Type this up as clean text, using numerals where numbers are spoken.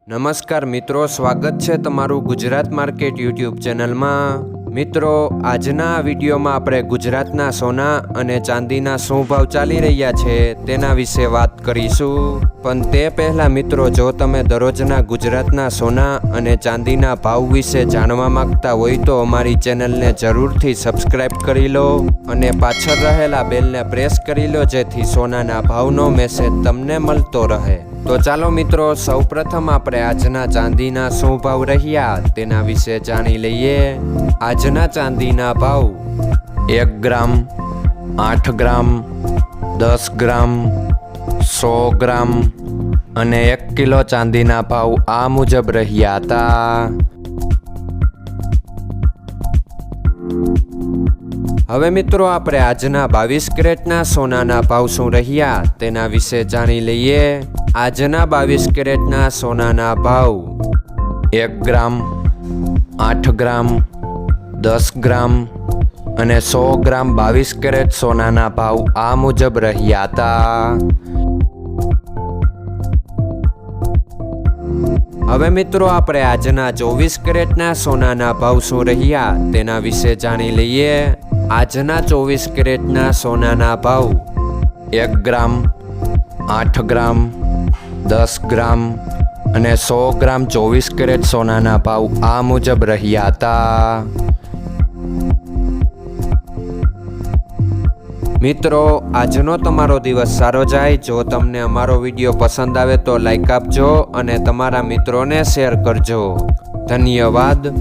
નમસ્કાર મિત્રો, સ્વાગત છે તમારું ગુજરાત માર્કેટ યુટ્યુબ ચેનલમાં। મિત્રો, આજના વિડીયોમાં આપણે ગુજરાતના સોના અને ચાંદીના શું ભાવ ચાલી રહ્યા છે તેના વિશે વાત કરીશું। પણ તે પહેલાં મિત્રો, જો તમે દરરોજના ગુજરાતના સોના અને ચાંદીના ભાવ વિશે જાણવા માંગતા હોય તો અમારી ચેનલને જરૂરથી સબસ્ક્રાઈબ કરી લો અને પાછળ રહેલા બેલને પ્રેસ કરી લો, જેથી સોનાના ભાવનો મેસેજ તમને મળતો રહે। તો ચાલો મિત્રો, સૌપ્રથમ આપણે આજના ચાંદીના શું ભાવ રહ્યા તેના વિશે જાણી લઈએ। આજના ચાંદીના ભાવ 1 ગ્રામ, 8 ગ્રામ, 10 ગ્રામ, 100 ગ્રામ અને 1 કિલો ચાંદીના ભાવ આ મુજબ રહ્યા હતા। હવે મિત્રો, આપણે આજના 22 કેરેટના સોનાના ભાવ શું રહ્યા તેના વિશે જાણી લઈએ। આજના 22 કેરેટના સોનાના ભાવ 1 ગ્રામ, 8 ગ્રામ, 10 ગ્રામ અને 100 ગ્રામ 22 કેરેટ સોનાના ભાવ આ મુજબ રહ્યા હતા। હવે મિત્રો, આપણે આજના 24 કેરેટના સોનાના ભાવ શું રહ્યા તેના વિશે જાણી લઈએ। આજના 24 કેરેટના સોનાના ભાવ 1 ગ્રામ, 8 ગ્રામ, 10 ગ્રામ અને 100 ગ્રામ 24 કેરેટ સોનાના ભાવ આ મુજબ રહ્યા હતા। મિત્રો, આજનો તમારો દિવસ સારો જાય। જો તમને અમારો વિડીયો પસંદ આવે તો લાઈક આપજો અને તમારા મિત્રોને શેર કરજો। ધન્યવાદ।